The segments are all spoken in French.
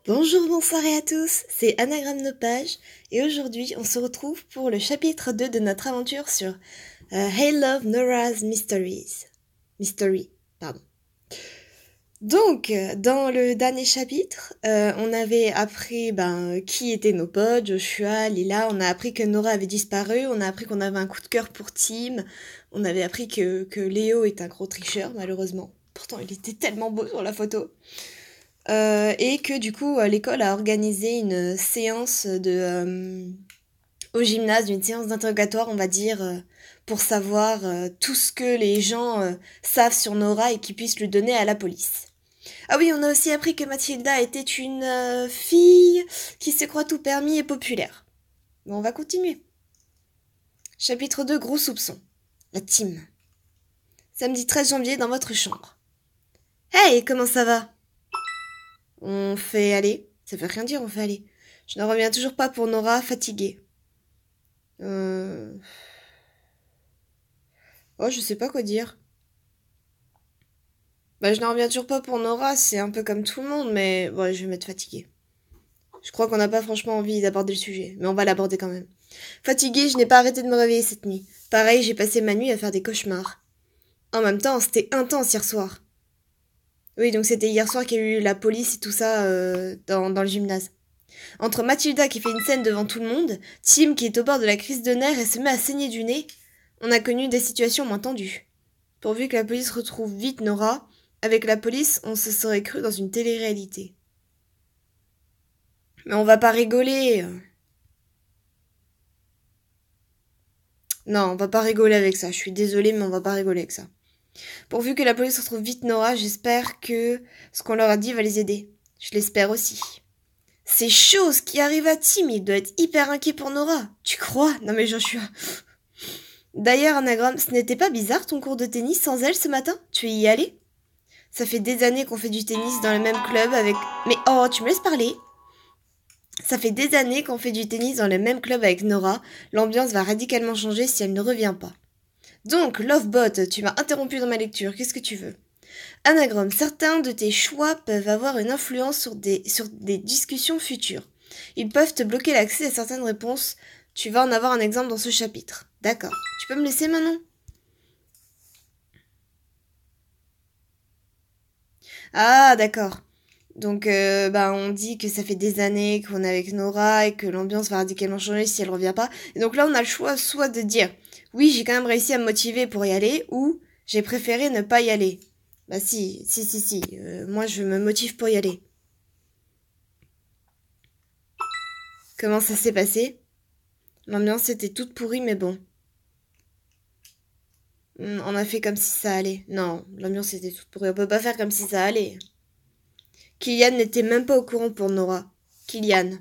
Bonjour, bonsoir à tous, c'est Anagramme de Page et aujourd'hui on se retrouve pour le chapitre 2 de notre aventure sur Hey Love Nora's Mystery, pardon. Donc, dans le dernier chapitre, on avait appris qui étaient nos potes, Joshua, Lila, on a appris que Nora avait disparu, on a appris qu'on avait un coup de cœur pour Tim, on avait appris que Léo est un gros tricheur malheureusement, pourtant il était tellement beau sur la photo. Et que du coup l'école a organisé une séance au gymnase, une séance d'interrogatoire on va dire, pour savoir tout ce que les gens savent sur Nora et qu'ils puissent le donner à la police. Ah oui, on a aussi appris que Mathilda était une fille qui se croit tout permis et populaire. Bon, on va continuer. Chapitre 2, gros soupçon. La team. Samedi 13 janvier dans votre chambre. Hey, comment ça va? On fait aller. Ça veut rien dire, on fait aller. Je ne reviens toujours pas pour Nora, fatiguée. Oh, je sais pas quoi dire. Je n'en reviens toujours pas pour Nora, c'est un peu comme tout le monde, mais bon, je vais m'être fatiguée. Je crois qu'on n'a pas franchement envie d'aborder le sujet, mais on va l'aborder quand même. Fatiguée, je n'ai pas arrêté de me réveiller cette nuit. Pareil, j'ai passé ma nuit à faire des cauchemars. En même temps, c'était intense hier soir. Oui, donc c'était hier soir qu'il y a eu la police et tout ça dans le gymnase. Entre Mathilda qui fait une scène devant tout le monde, Tim qui est au bord de la crise de nerfs et se met à saigner du nez, on a connu des situations moins tendues. Pourvu que la police retrouve vite Nora, avec la police, on se serait cru dans une télé-réalité. Mais on va pas rigoler. Non, on va pas rigoler avec ça. Je suis désolée, mais on va pas rigoler avec ça. Pourvu que la police retrouve vite Nora, j'espère que ce qu'on leur a dit va les aider. Je l'espère aussi. C'est chaud ce qui arrive à Tim, il doit être hyper inquiet pour Nora. Tu crois? Non mais Joshua. D'ailleurs, Anagramme, ce n'était pas bizarre ton cours de tennis sans elle ce matin? Tu es y allé? Ça fait des années qu'on fait du tennis dans le même club avec... Mais oh, tu me laisses parler? Ça fait des années qu'on fait du tennis dans le même club avec Nora. L'ambiance va radicalement changer si elle ne revient pas. Donc, Lovebot, tu m'as interrompu dans ma lecture, qu'est-ce que tu veux? Anagramme, certains de tes choix peuvent avoir une influence sur des discussions futures. Ils peuvent te bloquer l'accès à certaines réponses. Tu vas en avoir un exemple dans ce chapitre. D'accord. Tu peux me laisser maintenant? Ah, d'accord. Donc, on dit que ça fait des années qu'on est avec Nora et que l'ambiance va radicalement changer si elle revient pas. Et donc là, on a le choix soit de dire, oui, j'ai quand même réussi à me motiver pour y aller, ou j'ai préféré ne pas y aller. Bah si. Moi, je me motive pour y aller. Comment ça s'est passé? L'ambiance était toute pourrie, mais bon. On a fait comme si ça allait. Non, l'ambiance était toute pourrie. On peut pas faire comme si ça allait. Kylian n'était même pas au courant pour Nora. Kylian.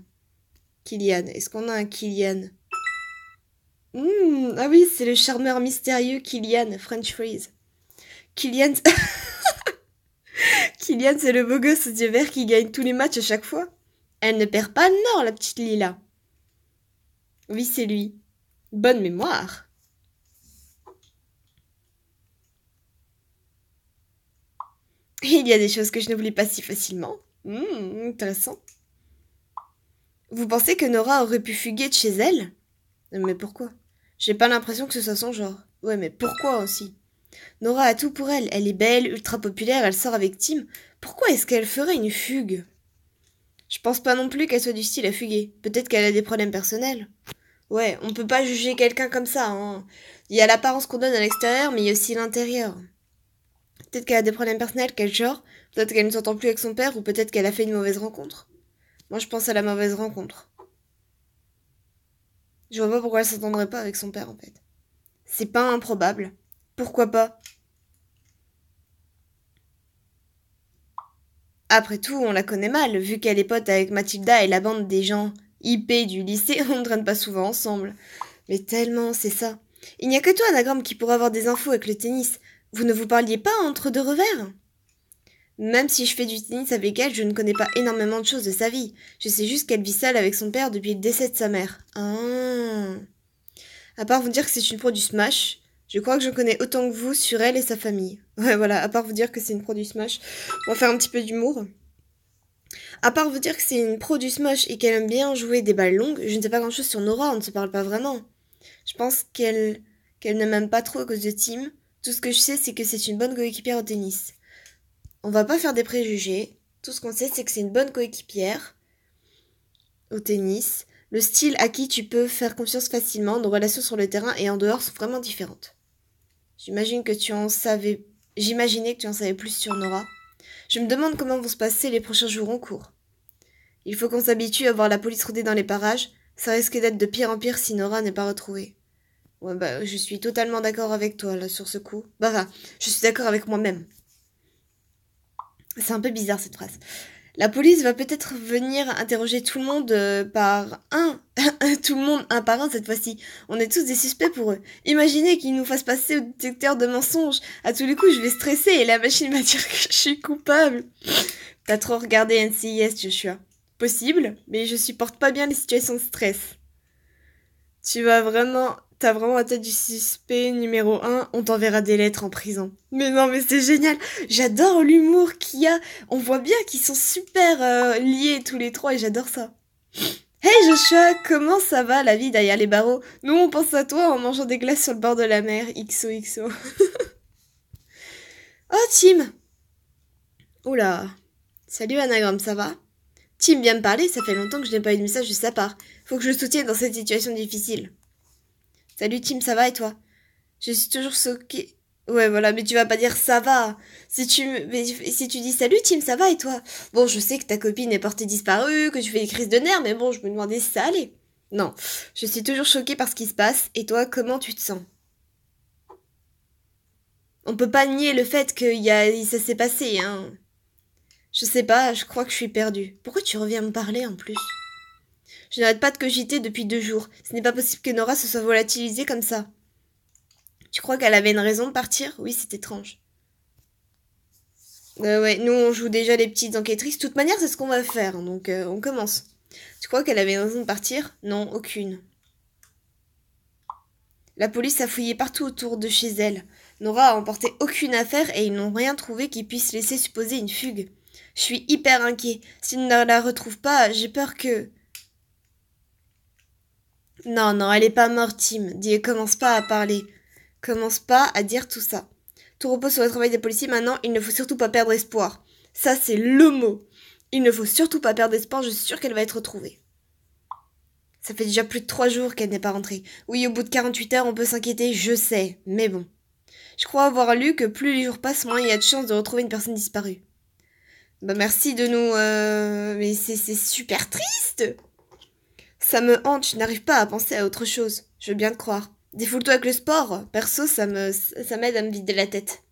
Est-ce qu'on a un Kylian? Ah oui, c'est le charmeur mystérieux Kylian, French freeze. Kylian... Kylian, c'est le beau gosse aux yeux verts qui gagne tous les matchs à chaque fois. Elle ne perd pas le nord, la petite Lila. Oui, c'est lui. Bonne mémoire. Il y a des choses que je n'oublie pas si facilement. Intéressant. Vous pensez que Nora aurait pu fuguer de chez elle? Mais pourquoi? J'ai pas l'impression que ce soit son genre. Ouais, mais pourquoi aussi? Nora a tout pour elle. Elle est belle, ultra populaire, elle sort avec Tim. Pourquoi est-ce qu'elle ferait une fugue? Je pense pas non plus qu'elle soit du style à fuguer. Peut-être qu'elle a des problèmes personnels. Ouais, on peut pas juger quelqu'un comme ça, hein. Il y a l'apparence qu'on donne à l'extérieur, mais il y a aussi l'intérieur. Peut-être qu'elle a des problèmes personnels, quel genre? Peut-être qu'elle ne s'entend plus avec son père, ou peut-être qu'elle a fait une mauvaise rencontre. Moi, je pense à la mauvaise rencontre. Je vois pas pourquoi elle s'entendrait pas avec son père, en fait. C'est pas improbable. Pourquoi pas? Après tout, on la connaît mal, vu qu'elle est pote avec Mathilda et la bande des gens IP du lycée, on ne traîne pas souvent ensemble. Mais tellement, c'est ça. Il n'y a que toi, Anagramme, qui pourra avoir des infos avec le tennis. Vous ne vous parliez pas entre deux revers? Même si je fais du tennis avec elle, je ne connais pas énormément de choses de sa vie. Je sais juste qu'elle vit seule avec son père depuis le décès de sa mère. Ah. À part vous dire que c'est une pro du Smash, Je crois que j'en connais autant que vous sur elle et sa famille. Ouais, voilà, à part vous dire que c'est une pro du Smash, on va faire un petit peu d'humour. À part vous dire que c'est une pro du Smash et qu'elle aime bien jouer des balles longues, je ne sais pas grand-chose sur Nora, on ne se parle pas vraiment. Je pense qu'elle ne m'aime pas trop à cause de Tim. Tout ce que je sais, c'est que c'est une bonne coéquipière au tennis. On va pas faire des préjugés. Tout ce qu'on sait, c'est que c'est une bonne coéquipière au tennis. Le style à qui tu peux faire confiance facilement, nos relations sur le terrain et en dehors sont vraiment différentes. J'imaginais que tu en savais plus sur Nora. Je me demande comment vont se passer les prochains jours en cours. Il faut qu'on s'habitue à voir la police rôder dans les parages. Ça risque d'être de pire en pire si Nora n'est pas retrouvée. Ouais, bah, je suis totalement d'accord avec toi, là, sur ce coup. Bah, enfin, je suis d'accord avec moi-même. C'est un peu bizarre, cette phrase. La police va peut-être venir interroger tout le monde par un. Tout le monde un par un cette fois-ci. On est tous des suspects pour eux. Imaginez qu'ils nous fassent passer au détecteur de mensonges. À tous les coups, je vais stresser et la machine va dire que je suis coupable. T'as trop regardé NCIS, Joshua. Possible, mais je supporte pas bien les situations de stress. T'as vraiment la tête du suspect numéro 1, on t'enverra des lettres en prison. Mais non, mais c'est génial. J'adore l'humour qu'il y a. On voit bien qu'ils sont super liés tous les trois et j'adore ça. Hey Joshua, comment ça va la vie derrière les barreaux? Nous on pense à toi en mangeant des glaces sur le bord de la mer. XOXO. Oh Tim. Oula. Salut Anagramme, ça va? Tim vient me parler, ça fait longtemps que je n'ai pas eu de message de sa part. Faut que je le soutienne dans cette situation difficile. Salut Tim, ça va et toi? Je suis toujours choquée. Ouais, voilà, mais tu vas pas dire ça va. Si tu dis salut Tim, ça va et toi? Bon, je sais que ta copine est portée disparue, que tu fais des crises de nerfs, mais bon, je me demandais si ça allait. Non, je suis toujours choquée par ce qui se passe. Et toi, comment tu te sens? On peut pas nier le fait ça s'est passé, hein. Je sais pas, je crois que je suis perdue. Pourquoi tu reviens me parler en plus? Je n'arrête pas de cogiter depuis 2 jours. Ce n'est pas possible que Nora se soit volatilisée comme ça. Tu crois qu'elle avait une raison de partir? Oui, c'est étrange. Ouais, nous on joue déjà les petites enquêtrices. De toute manière, c'est ce qu'on va faire, donc on commence. Tu crois qu'elle avait une raison de partir? Non, aucune. La police a fouillé partout autour de chez elle. Nora a emporté aucune affaire et ils n'ont rien trouvé qui puisse laisser supposer une fugue. Je suis hyper inquiet. S'ils ne la retrouvent pas, j'ai peur que... Non, non, elle est pas morte, Tim. Dis, commence pas à parler. Commence pas à dire tout ça. Tout repose sur le travail des policiers maintenant, il ne faut surtout pas perdre espoir. Ça, c'est le mot. Il ne faut surtout pas perdre espoir, je suis sûre qu'elle va être retrouvée. Ça fait déjà plus de 3 jours qu'elle n'est pas rentrée. Oui, au bout de 48 heures, on peut s'inquiéter, je sais, mais bon. Je crois avoir lu que plus les jours passent, moins il y a de chances de retrouver une personne disparue. Bah merci de nous... Mais c'est super triste. Ça me hante, je n'arrive pas à penser à autre chose. Je veux bien te croire. Défoule-toi avec le sport. Perso, ça m'aide à me vider la tête.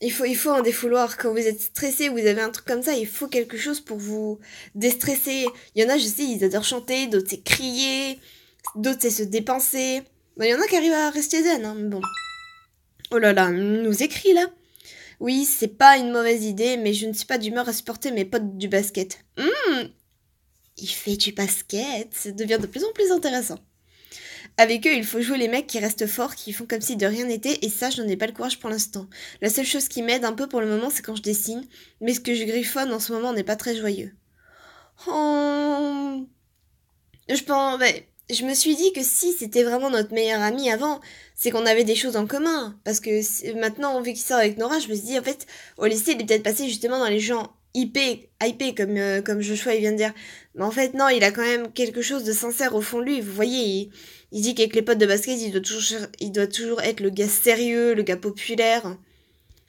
Il faut un défouloir. Quand vous êtes stressé, vous avez un truc comme ça, il faut quelque chose pour vous déstresser. Il y en a, je sais, ils adorent chanter, d'autres c'est crier, d'autres c'est se dépenser. Bon, il y en a qui arrivent à rester zen, hein, mais bon. Oh là là, nous écrit là. Oui, c'est pas une mauvaise idée, mais je ne suis pas d'humeur à supporter mes potes du basket. Il fait du basket, ça devient de plus en plus intéressant. Avec eux, il faut jouer les mecs qui restent forts, qui font comme si de rien n'était, et ça, je n'en ai pas le courage pour l'instant. La seule chose qui m'aide un peu pour le moment, c'est quand je dessine, mais ce que je griffonne en ce moment n'est pas très joyeux. Oh... je me suis dit que si c'était vraiment notre meilleur ami avant, c'est qu'on avait des choses en commun. Parce que maintenant, vu qu'il sort avec Nora, je me suis dit, en fait, au lycée, il est peut-être passé justement dans les gens hypés comme Joshua il vient de dire. Mais en fait, non, il a quand même quelque chose de sincère au fond de lui. Vous voyez, il dit qu'avec les potes de basket, il doit toujours être le gars sérieux, le gars populaire.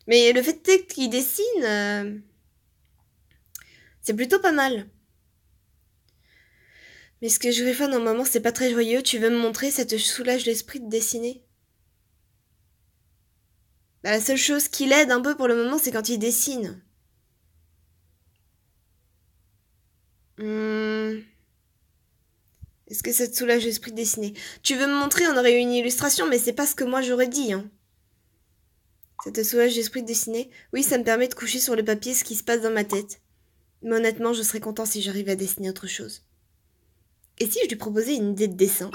Mais le fait est qu'il dessine, c'est plutôt pas mal. Mais ce que je griffonne en moment, c'est pas très joyeux. Tu veux me montrer, ça te soulage l'esprit de dessiner? Bah, la seule chose qui l'aide un peu pour le moment, c'est quand il dessine. Hmm. Est-ce que ça te soulage l'esprit de dessiner? Tu veux me montrer, on aurait eu une illustration, mais c'est pas ce que moi j'aurais dit, hein. Ça te soulage l'esprit de dessiner? Oui, ça me permet de coucher sur le papier ce qui se passe dans ma tête. Mais honnêtement, je serais content si j'arrivais à dessiner autre chose. Et si je lui proposais une idée de dessin?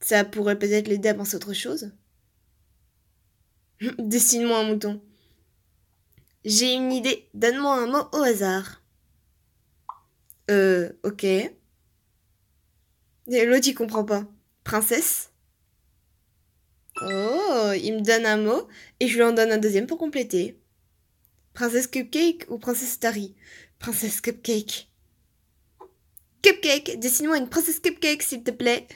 Ça pourrait peut-être l'aider à penser à autre chose. Dessine-moi un mouton. J'ai une idée. Donne-moi un mot au hasard. Ok. Et l'autre, il comprend pas. Princesse? Oh, il me donne un mot et je lui en donne un deuxième pour compléter. Princesse Cupcake ou Princesse Starry? Princesse Cupcake. Cupcake, dessine-moi une princesse Cupcake, s'il te plaît.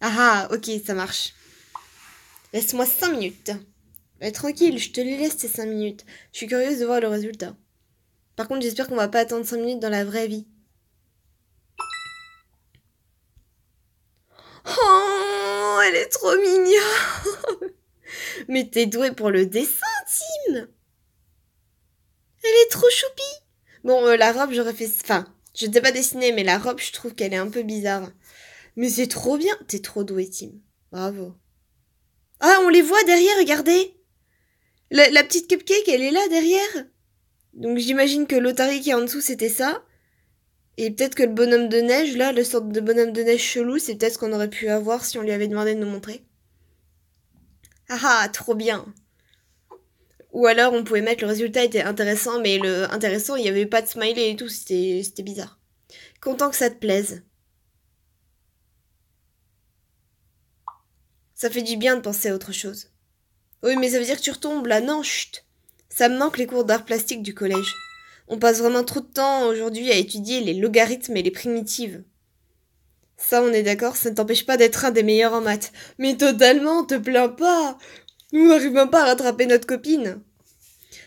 Ah ah, ok, ça marche. Laisse-moi 5 minutes. Tranquille, je te les laisse ces 5 minutes. Je suis curieuse de voir le résultat. Par contre, j'espère qu'on va pas attendre 5 minutes dans la vraie vie. Oh, elle est trop mignonne. Mais t'es douée pour le dessin, Tim. Elle est trop choupie. Bon, la robe, j'aurais fait... Enfin, je ne sais pas dessiner, mais la robe, je trouve qu'elle est un peu bizarre. Mais c'est trop bien. T'es trop douée, Tim. Bravo. Ah, on les voit derrière, regardez. La petite cupcake, elle est là, derrière. Donc j'imagine que l'Otari qui est en dessous, c'était ça. Et peut-être que le bonhomme de neige, là, le sorte de bonhomme de neige chelou, c'est peut-être ce qu'on aurait pu avoir si on lui avait demandé de nous montrer. Ah ah, trop bien. Ou alors on pouvait mettre le résultat était intéressant, mais le intéressant, il n'y avait pas de smiley et tout, c'était bizarre. Content que ça te plaise. Ça fait du bien de penser à autre chose. Oui, mais ça veut dire que tu retombes là. Non, chut. Ça me manque les cours d'art plastique du collège. On passe vraiment trop de temps aujourd'hui à étudier les logarithmes et les primitives. Ça, on est d'accord, ça ne t'empêche pas d'être un des meilleurs en maths. Mais totalement, te plains pas. Nous n'arrivons même pas à rattraper notre copine.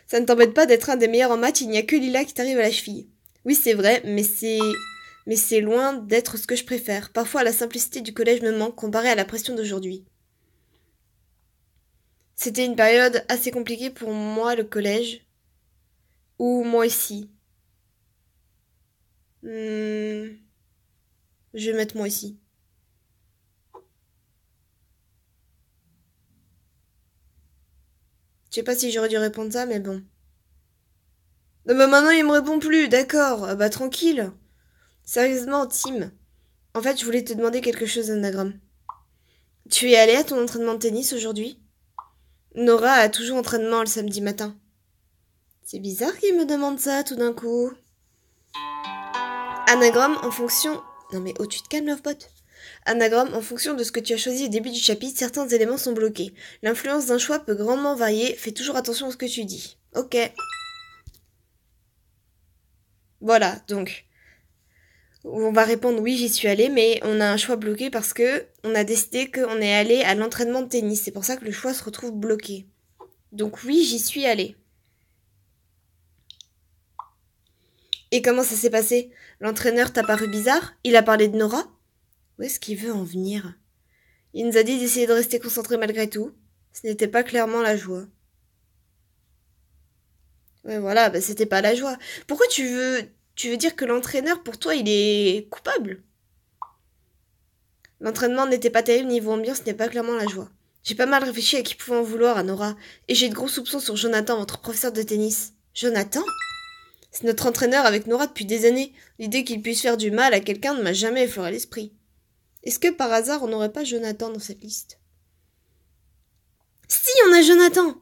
Ça ne t'embête pas d'être un des meilleurs en maths, il n'y a que Lila qui t'arrive à la cheville. Oui, c'est vrai, mais c'est loin d'être ce que je préfère. Parfois, la simplicité du collège me manque comparée à la pression d'aujourd'hui. C'était une période assez compliquée pour moi, le collège. Ou moi ici. Je vais mettre moi ici. Je sais pas si j'aurais dû répondre ça, mais bon. Non, bah maintenant il me répond plus, d'accord. Ah bah tranquille. Sérieusement, Tim. En fait, je voulais te demander quelque chose, Anagram. Tu es allé à ton entraînement de tennis aujourd'hui? Nora a toujours entraînement le samedi matin. C'est bizarre qu'il me demande ça tout d'un coup. Anagramme en fonction... Non mais oh, tu te calmes, Lovebot. Anagramme en fonction de ce que tu as choisi au début du chapitre, certains éléments sont bloqués. L'influence d'un choix peut grandement varier, fais toujours attention à ce que tu dis. Ok. Voilà, donc... On va répondre oui, j'y suis allée, mais on a un choix bloqué parce que on a décidé qu'on est allé à l'entraînement de tennis. C'est pour ça que le choix se retrouve bloqué. Donc oui, j'y suis allée. Et comment ça s'est passé? L'entraîneur t'a paru bizarre? Il a parlé de Nora? Où est-ce qu'il veut en venir? Il nous a dit d'essayer de rester concentré malgré tout. Ce n'était pas clairement la joie. Ouais, voilà, bah c'était pas la joie. Pourquoi tu veux dire que l'entraîneur, pour toi, il est coupable? L'entraînement n'était pas terrible niveau ambiance, ce n'est pas clairement la joie. J'ai pas mal réfléchi à qui pouvait en vouloir à Nora, et j'ai de gros soupçons sur Jonathan, votre professeur de tennis. Jonathan? C'est notre entraîneur avec Nora depuis des années. L'idée qu'il puisse faire du mal à quelqu'un ne m'a jamais effleuré l'esprit. Est-ce que par hasard on n'aurait pas Jonathan dans cette liste? Si, on a Jonathan!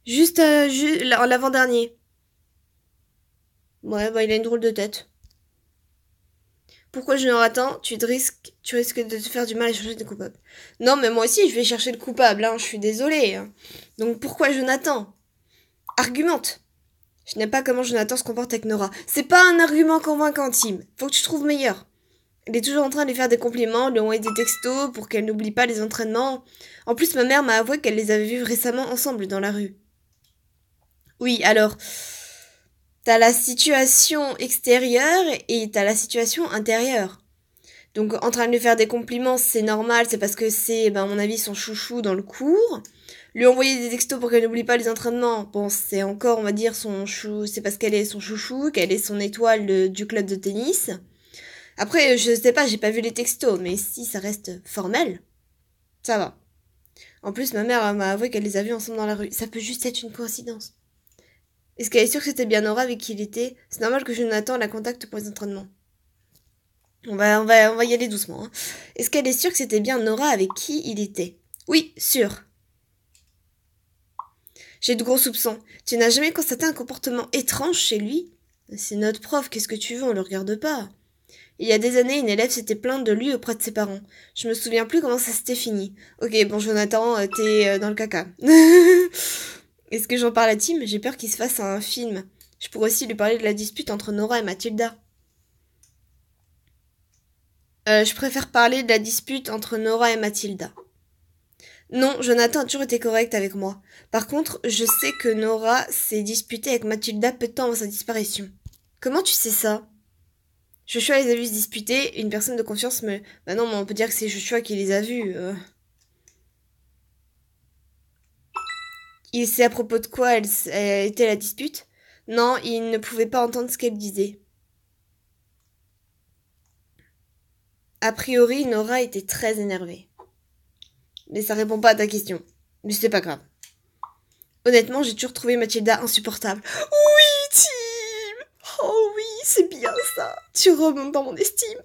Juste l'avant-dernier. Ouais, bah il a une drôle de tête. Pourquoi Jonathan? Tu risques de te faire du mal à chercher des coupables. Non, mais moi aussi je vais chercher le coupable, hein, je suis désolée. Hein. Donc pourquoi Jonathan? Argumente. Je n'aime pas comment Jonathan se comporte avec Nora. C'est pas un argument convaincant, Tim. Faut que tu trouves meilleur. Elle est toujours en train de lui faire des compliments, lui envoyer des textos pour qu'elle n'oublie pas les entraînements. En plus, ma mère m'a avoué qu'elle les avait vus récemment ensemble dans la rue. Oui, alors, t'as la situation extérieure et t'as la situation intérieure. Donc, en train de lui faire des compliments, c'est normal, c'est parce que c'est, à mon avis, son chouchou dans le cours. Lui envoyer des textos pour qu'elle n'oublie pas les entraînements, bon, c'est encore, on va dire, son chou, c'est parce qu'elle est son chouchou, qu'elle est son étoile du club de tennis. Après, je sais pas, j'ai pas vu les textos, mais si ça reste formel, ça va. En plus, ma mère m'a avoué qu'elle les a vus ensemble dans la rue. Ça peut juste être une coïncidence. Est-ce qu'elle est sûre que c'était bien Nora avec qui il était? C'est normal que Jonathan la contacte pour les entraînements. On va y aller doucement. Hein. Est-ce qu'elle est sûre que c'était bien Nora avec qui il était? Oui, sûre. J'ai de gros soupçons. Tu n'as jamais constaté un comportement étrange chez lui? C'est notre prof, qu'est-ce que tu veux, on le regarde pas. Il y a des années, une élève s'était plainte de lui auprès de ses parents. Je me souviens plus comment ça s'était fini. Ok, bon Jonathan, t'es dans le caca. Est-ce que j'en parle à Tim? J'ai peur qu'il se fasse un film. Je pourrais aussi lui parler de la dispute entre Nora et Mathilda. Je préfère parler de la dispute entre Nora et Mathilda. Non, Jonathan a toujours été correct avec moi. Par contre, je sais que Nora s'est disputée avec Mathilda peu de temps avant sa disparition. Comment tu sais ça? Joshua les a vus se disputer, une personne de confiance me... Bah non, mais on peut dire que c'est Joshua qui les a vus. Il sait à propos de quoi elle était la dispute? Non, il ne pouvait pas entendre ce qu'elle disait. A priori, Nora était très énervée. Mais ça répond pas à ta question. Mais c'est pas grave. Honnêtement, j'ai toujours trouvé Mathilda insupportable. Oui, Tim! Oh oui, c'est bien ça. Tu remontes dans mon estime.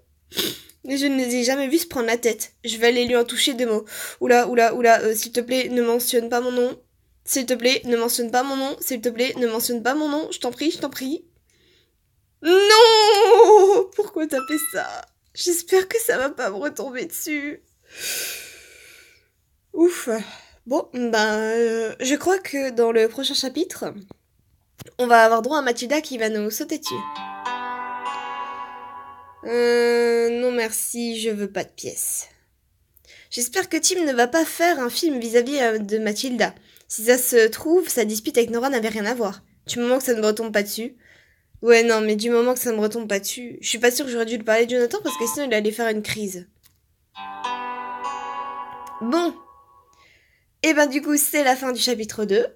Mais je ne les ai jamais vus se prendre la tête. Je vais aller lui en toucher 2 mots. Oula, oula, oula, s'il te plaît, ne mentionne pas mon nom. S'il te plaît, ne mentionne pas mon nom. S'il te plaît, ne mentionne pas mon nom. Je t'en prie, je t'en prie. Non! Pourquoi t'as fait ça? J'espère que ça va pas me retomber dessus. Ouf. Bon, je crois que dans le prochain chapitre, on va avoir droit à Mathilda qui va nous sauter dessus. Non merci, je veux pas de pièces. J'espère que Tim ne va pas faire un film vis-à-vis de Mathilda. Si ça se trouve, sa dispute avec Nora n'avait rien à voir. Du moment que ça ne me retombe pas dessus. Ouais, non, mais du moment que ça ne me retombe pas dessus, je suis pas sûre que j'aurais dû le parler de Jonathan parce que sinon il allait faire une crise. Bon. Et ben du coup, c'est la fin du chapitre 2.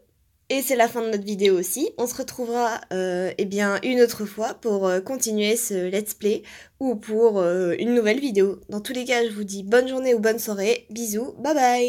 Et c'est la fin de notre vidéo aussi. On se retrouvera bien une autre fois pour continuer ce let's play ou pour une nouvelle vidéo. Dans tous les cas, je vous dis bonne journée ou bonne soirée. Bisous, bye bye.